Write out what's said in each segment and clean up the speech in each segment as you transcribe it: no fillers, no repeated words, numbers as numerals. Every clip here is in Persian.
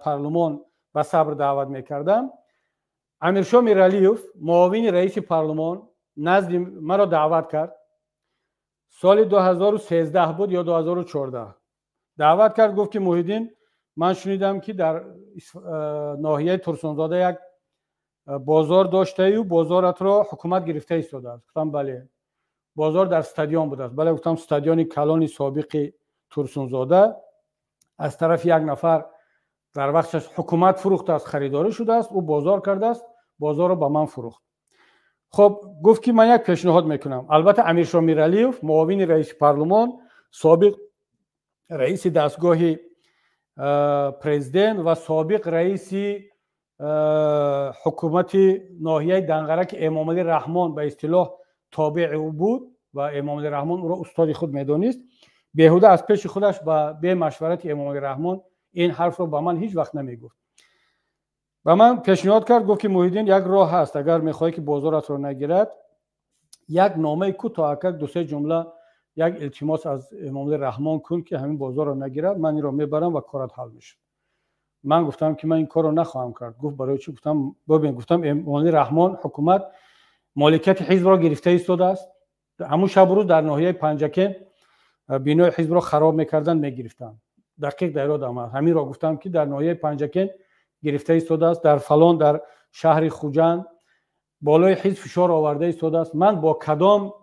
پارلمان به صبر دعوت میکردم. امیرشاه میرعلیوف معاون رئیس پارلمان نزد مرا دعوت کرد. سال 2013 بود یا 2014 دعوت کرد. گفت که محیدین من شنیدم که در ناحیه ترسونزاده یک بازار داشته و بازارت را حکومت گرفته ایستاده است. گفتم بله. بازار در استادیوم بود است. بله گفتم استادیوم کلان سابق ترسونزاده از طرف یک نفر در وقتش حکومت فروخته است، خریداری شده است، او بازار کرده است، بازار رو به من فروخت. خب گفت که من یک پیشنهاد میکنم. البته امیرشاه میرعلیوف معاون رئیس پارلمان سابق رئیس دستگاه پرزیدنت و سابق رئیس حکومت ناحیه دنغرک امام علی رحمان به اصطلاح تابع او بود و امام علی رحمان او را استاد خود میدانست. بیهوده از پیش خودش به مشورت امام علی رحمان این حرف رو به من هیچ وقت نمیگفت. و من پیشنهاد کرد. گفت که محیدین یک راه هست، اگر میخوای که بازارت رو نگیرد یک نامه کوتاه دو سه جمله یک التماس از امام علی رحمان کن که همین بازار رو نگیرد، من این رو میبرم و کارت حل میشه. من گفتم که من این کار رو نخواهم کرد. گفت برای چی؟ گفتم ببین، گفتم امام علی رحمان حکومت مالکیت حزب را گرفته ایستاده است. همون شب روز در ناحیه پنجکن بینای حزب را خراب میکردن، میگرفتن. دقیق در یادم است. همین را گفتم که در ناحیه پنجکن گرفته ایستاده است، در فلان در شهر خوجند بالای حزب فشار آورده ایستاده است. من با کدام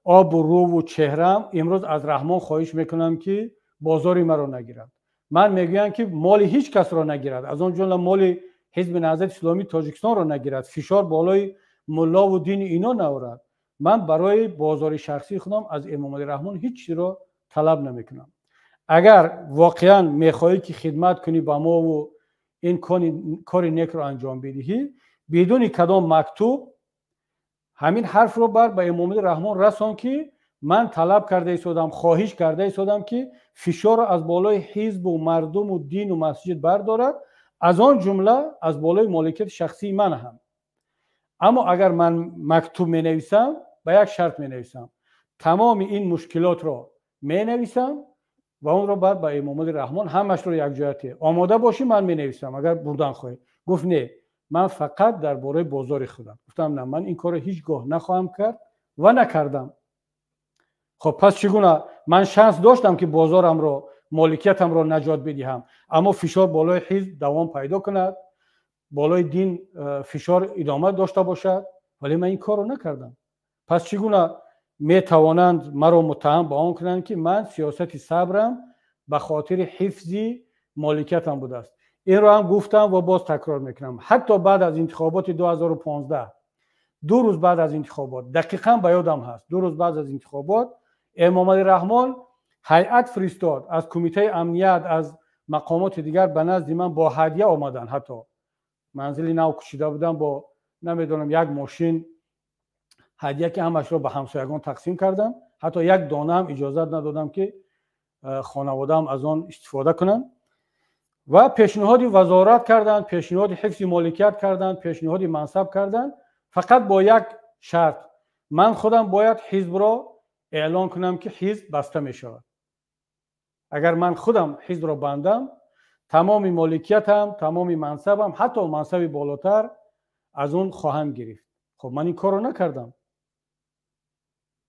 آب و رو و چهرم امروز از رحمان خواهش میکنم که بازاری مرا نگیرد. من میگویم که مال هیچ کس را نگیرد، از آن جمله مال حزب نهضت اسلامی تاجیکستان را نگیرد، فشار بالای ملا و دین اینا نورد. من برای بازار شخصی خودم از امام علی رحمان هیچ چیز را طلب نمیکنم. اگر واقعا میخواهی که خدمت کنی با ما و این کار نیک را انجام بدهی، بدون کدام مکتوب همین حرف رو به امام علی رحمان رسان که من طلب کرده ایستادم، خواهش کرده ایستادم که فشار را از بالای حزب و مردم و دین و مسجد بردارد، از آن جمله از بالای مالکیت شخصی من هم. اما اگر من مکتوب می نویسم به یک شرط می نویسم، تمام این مشکلات را می نویسم و اون را بعد به امام علی رحمان همش رو یک جهتی آماده باشی من می نویسم اگر بردن خواهی. گفت نه، من فقط درباره بازار خودم. گفتم نه، من این کار رو هیچگاه نخواهم کرد و نکردم. خب پس چگونه؟ من شانس داشتم که بازارم رو، مالکیتم رو نجات بدهم، اما فشار بالای حزب دوام پیدا کند، بالای دین فشار ادامه داشته باشد، ولی من این کار رو نکردم. پس چگونه می توانند مرا متهم به آن کنند که من سیاست صبرم به خاطر حفظ مالکیتم بوده است؟ این رو هم گفتم و باز تکرار میکنم. حتی بعد از انتخابات 2015 دو روز بعد از انتخابات، دقیقاً به یادم هست، دو روز بعد از انتخابات امام علی رحمان هیئت فرستاد از کمیته امنیت، از مقامات دیگر به نزد من با هدیه آمدن. حتی منزلی نو کشیده بودم با نمیدونم یک ماشین هدیه که همش رو به همسایگان تقسیم کردم. حتی یک دانه هم اجازه ندادم که خانواده‌ام از آن استفاده کنن. و پیشنهادی وزارت کردند، پیشنهادی حفظ مالکیت کردند، پیشنهادی منصب کردند، فقط با یک شرط: من خودم باید حزب را اعلان کنم که حزب بسته می شود. اگر من خودم حزب را بندم، تمام مالکیتم، تمام منصبم، حتی منصب بالاتر از اون خواهم گرفت. خب من این کار رو نکردم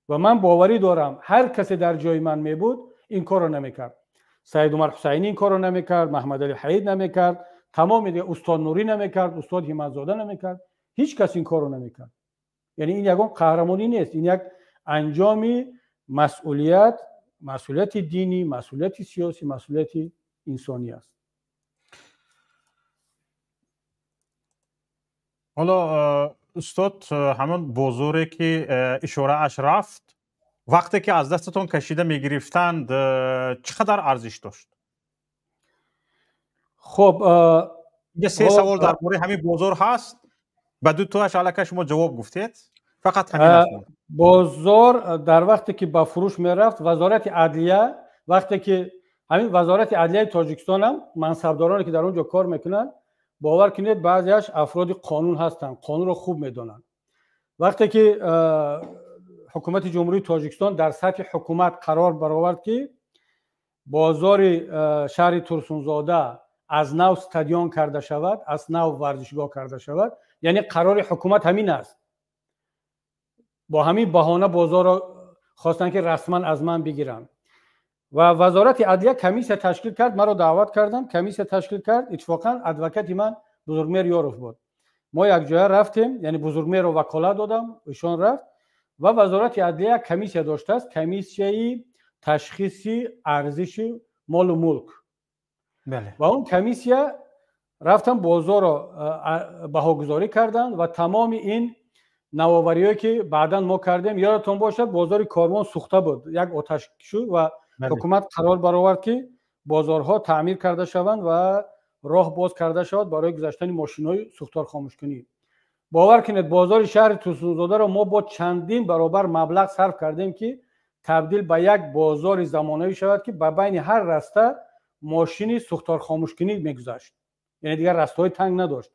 و من باوری دارم هر کسی در جای من می بود این کار رو نمیکرد. سید عمر حسینی این کار رو نمیکرد، محمد علی حید نمیکرد، تمام دیگه استاد نوری نمیکرد، استاد همت‌زاده نمیکرد، هیچ کس این کار رو نمیکرد. یعنی این یگان قهرمانی نیست، این یک انجام مسئولیت دینی، مسئولیت سیاسی، مسئولیت انسانی است. حالا استاد، همون بازاری که اشاره اش رفت، وقتی که از دستتون کشیده میگرفتند چقدر ارزش داشت؟ خب یه سه سوال درباره همین بازار هست، بعد دو تاش علاقه شما جواب گفتید، فقط همین است. بازار در وقتی که با فروش میرفت، وزارت عدلیه، وقتی که همین وزارت عدلیه تاجیکستان هم منصبدارانی که در اونجا کار میکنن، باور کنید بعضیش افراد قانون هستن، قانون رو خوب میدونن. وقتی که حکومت جمهوری تاجیکستان در سطح حکومت قرار برآورد که بازار شهر ترسونزاده از نو استادیوم کرده شود، از نو ورزشگاه کرده شود. یعنی قرار حکومت همین است. با همین بهانه بازار را خواستن که رسما از من بگیرن. و وزارت عدلیه کمیسیه تشکیل کرد، مرا دعوت کردن، کمیسیه تشکیل کرد. اتفاقا ادوکات من بزرگمهر یاروف بود. ما یک جای رفتیم، یعنی بزرگمهر رو وکالت دادم، ایشون رفت و وزارت عدلیه کمیسیه داشته است، کمیسیه تشخیصی ارزش مال و ملک. بله. و اون کمیسیه رفتن بازار رو بهاگذاری کردن و تمام این نوآوری‌هایی که بعداً ما کردیم، یادتون باشد بازار کاروان سوخته بود، یک آتش شد و حکومت قرار برآورد که بازارها تعمیر کرده شوند و راه باز کرده شود برای گذشتن ماشین‌های سوختار خاموش کنی. باور کنید بازار شهر توسن‌زاده را ما با چندین برابر مبلغ صرف کردیم که تبدیل به یک بازار زمانه‌ای شود که به بین هر رسته ماشین سوختار خاموش کنی میگذشت. یعنی دیگر رسته‌های تنگ نداشت.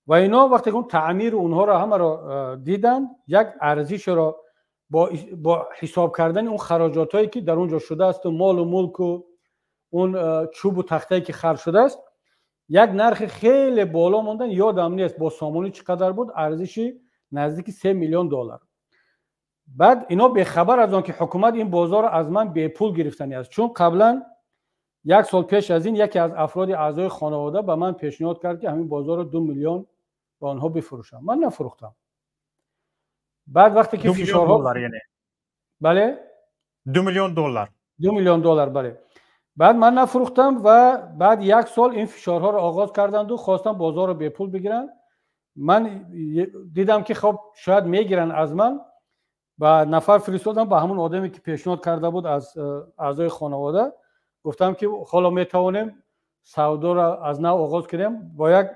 و اینا وقتی اون تعمیر اونها را همه را دیدن، یک ارزش را با حساب کردن اون خراجاتایی که در اونجا شده است و مال و ملک و اون چوب و تخته‌ای که خرج شده است، یک نرخ خیلی بالا موندن. یادم نیست با سامانی چقدر بود، ارزش نزدیک 3 میلیون دلار. بعد اینا به خبر از آن که حکومت این بازار را از من به پول گرفتنی است، چون قبلا یک سال پیش از این یکی از افراد اعضای خانواده به من پیشنهاد کرد که همین بازار رو 2 میلیون به آنها بفروشم. من نفروختم. بعد وقتی که $2 میلیون، یعنی بله 2 میلیون دلار 2 میلیون دلار بله. بعد من نفروختم و بعد یک سال این فشارها رو آغاز کردند و خواستم بازار رو به پول بگیرن. من دیدم که خب شاید میگیرن از من، و نفر فرستادم به همون آدمی که پیشنهاد کرده بود از اعضای خانواده، گفتم که حالا میتوانیم سودا را از نو آغاز کنیم. با یک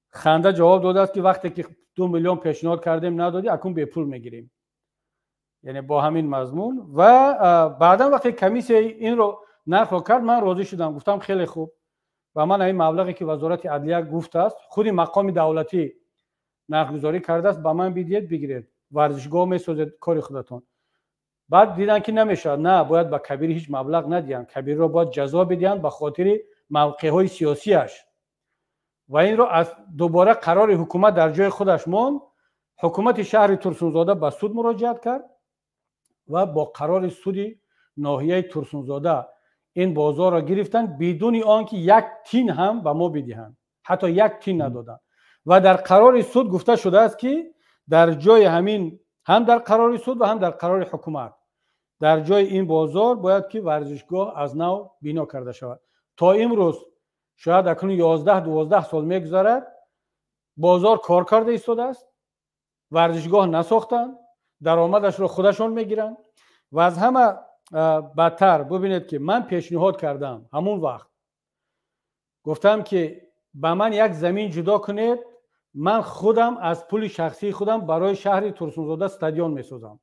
خنده جواب داده است که وقتی که 2 میلیون پیشنهاد کردیم ندادی، اکنون به پول میگیریم. یعنی با همین مضمون. و بعدا وقتی کمیسیه این رو نرخ کرد، من راضی شدم، گفتم خیلی خوب. و من این مبلغی که وزارت عدلیه گفته است، خودی مقام دولتی نرخ‌گذاری کرده است، با من بدید بگیرید، ورزشگاه میسازید، کاری خودتون. بعد دیدن که نمیشه، نه باید با کبیر هیچ مبلغ ندین، کبیر رو باید جزا بدین به خاطر موقع‌های سیاسیش. و این رو از دوباره قرار حکومت در جای خودش ماند. حکومت شهر ترسونزاده به سود مراجعت کرد و با قرار سود ناحیه ترسونزاده این بازار را گرفتن بدون آنکه یک تین هم به ما بدهند، حتی یک تین ندادن. و در قرار سود گفته شده است که در جای همین، هم در قرار سود و هم در قرار حکومت، در جای این بازار باید که ورزشگاه از نو بنا کرده شود. تا امروز شاید اکنون 11-12 سال میگذرد، بازار کار کرده ایستاده است، ورزشگاه نساختن، درآمدش رو خودشون میگیرن. و از همه بدتر ببینید که من پیشنهاد کردم همون وقت، گفتم که به من یک زمین جدا کنید، من خودم از پول شخصی خودم برای شهر ترسونزاده استادیوم میسازم.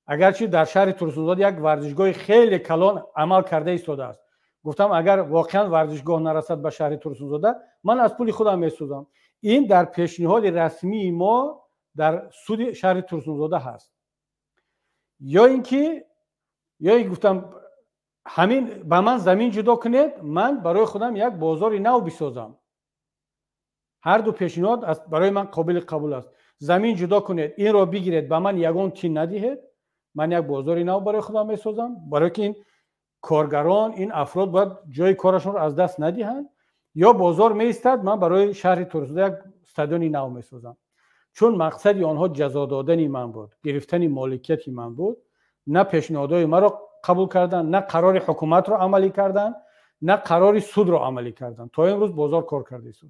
اگرچه در شهر ترسونزاده یک ورزشگاه خیلی کلان عمل کرده ایستاده است، گفتم اگر واقعا ورزشگاه نرسد به شهر ترسونزاده، من از پول خودم میسازم. این در پیشنهاد رسمی ما در سود شهر ترسونزاده هست. یا اینکه گفتم همین به من زمین جدا کنید، من برای خودم یک بازار نو بسازم. هر دو پیشنهاد برای من قابل قبول است. زمین جدا کنید، این رو بگیرید، به من یگان تین ندهید، من یک بازار نو برای خودم میسازم، برای که این کارگران، این افراد باید جای کارشون رو از دست ندهند. یا بازار میستد، من برای شهر ترسونزاده یک استادیوم نو میسازم. چون مقصدی آنها جزا دادن من بود، گرفتن مالکیت من بود. نه پیشنهادهای من رو قبول کردن، نه قرار حکومت رو عملی کردن، نه قرار سود رو عملی کردن. تا امروز بازار کار کرده است.